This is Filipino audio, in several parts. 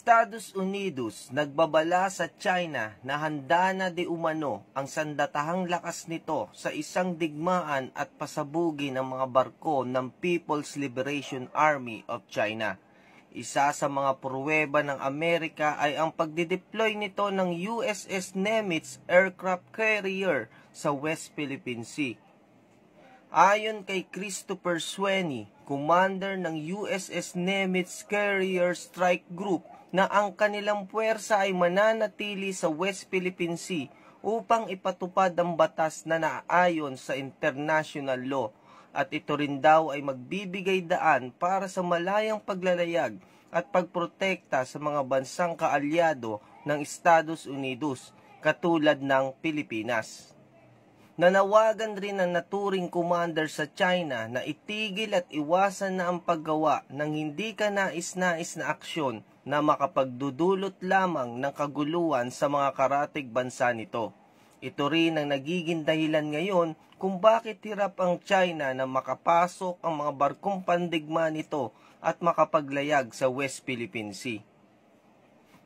Estados Unidos nagbabala sa China na handa na di umano ang sandatahang lakas nito sa isang digmaan at pasabugin ng mga barko ng People's Liberation Army of China. Isa sa mga pruweba ng Amerika ay ang pagdideploy nito ng USS Nimitz aircraft carrier sa West Philippine Sea. Ayon kay Christopher Sweeney, commander ng USS Nimitz Carrier Strike Group, na ang kanilang puwersa ay mananatili sa West Philippine Sea upang ipatupad ang batas na naayon sa international law, at ito rin daw ay magbibigay daan para sa malayang paglalayag at pagprotekta sa mga bansang kaalyado ng Estados Unidos katulad ng Pilipinas. Nanawagan rin ang naturing commander sa China na itigil at iwasan na ang paggawa ng hindi kanais-nais na aksyon na makapagdudulot lamang ng kaguluhan sa mga karatig bansa nito. Ito rin ang nagiging dahilan ngayon kung bakit hirap ang China na makapasok ang mga barkong pandigma nito at makapaglayag sa West Philippine Sea.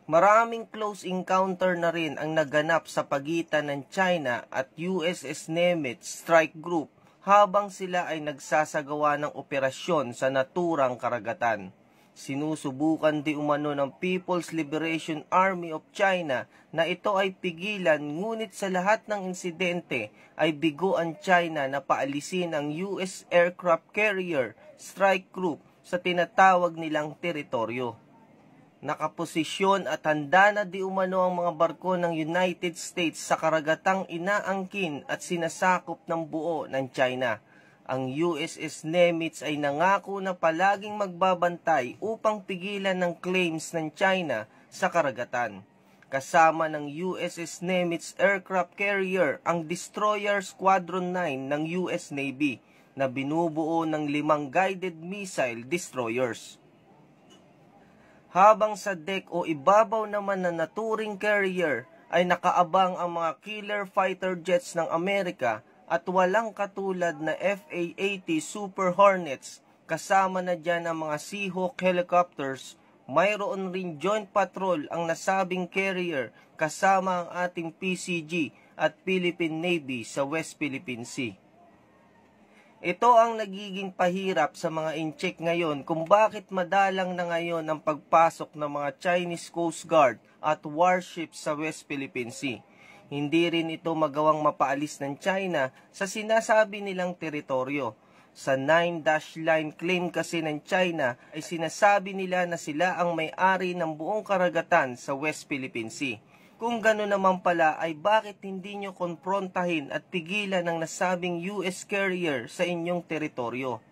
Maraming close encounter na rin ang naganap sa pagitan ng China at USS Nimitz Strike Group habang sila ay nagsasagawa ng operasyon sa naturang karagatan. Sinusubukan di umano ng People's Liberation Army of China na ito ay pigilan, ngunit sa lahat ng insidente ay bigo ang China na paalisin ang US Aircraft Carrier Strike Group sa tinatawag nilang teritoryo. Nakaposisyon at handa na di umano ang mga barko ng United States sa karagatang inaangkin at sinasakop ng buo ng China. Ang USS Nimitz ay nangako na palaging magbabantay upang pigilan ng claims ng China sa karagatan. Kasama ng USS Nimitz aircraft carrier ang Destroyer Squadron 9 ng US Navy na binubuo ng 5 guided missile destroyers. Habang sa deck o ibabaw naman na naturing carrier ay nakaabang ang mga killer fighter jets ng Amerika at walang katulad na FA-80 Super Hornets, kasama na dyan ang mga Seahawk helicopters. Mayroon rin joint patrol ang nasabing carrier kasama ang ating PCG at Philippine Navy sa West Philippine Sea. Ito ang nagiging pahirap sa mga incheck ngayon kung bakit madalang na ngayon ang pagpasok ng mga Chinese Coast Guard at warships sa West Philippine Sea. Hindi rin ito magawang mapaalis ng China sa sinasabi nilang teritoryo. Sa 9-dash line claim kasi ng China ay sinasabi nila na sila ang may-ari ng buong karagatan sa West Philippine Sea. Kung gano'n naman pala ay bakit hindi nyo konfrontahin at pigilan ang nasabing US carrier sa inyong teritoryo?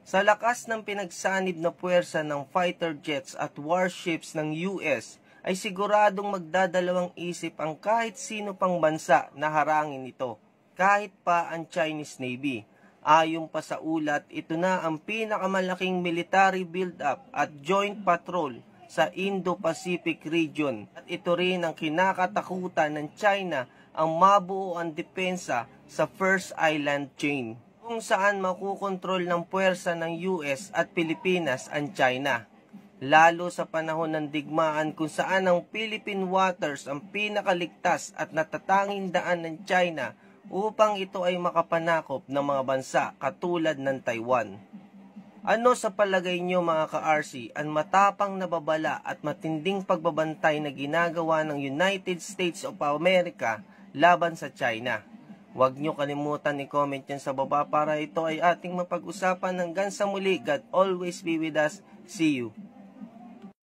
Sa lakas ng pinagsanib na puwersa ng fighter jets at warships ng US, ay siguradong magdadalawang isip ang kahit sino pang bansa na harangin ito, kahit pa ang Chinese Navy. Ayon pa sa ulat, ito na ang pinakamalaking military build-up at joint patrol sa Indo-Pacific region, at ito rin ang kinakatakutan ng China, ang mabuo ang depensa sa First Island Chain, kung saan makukontrol ng puwersa ng US at Pilipinas ang China. Lalo sa panahon ng digmaan kung saan ang Philippine waters ang pinakaligtas at natatanging daan ng China upang ito ay makapanakop ng mga bansa katulad ng Taiwan. Ano sa palagay nyo mga ka-RC ang matapang na babala at matinding pagbabantay na ginagawa ng United States of America laban sa China? Huwag nyo kalimutan i-comment yan sa baba para ito ay ating mapag-usapan. Hanggang sa muli, God always be with us. See you.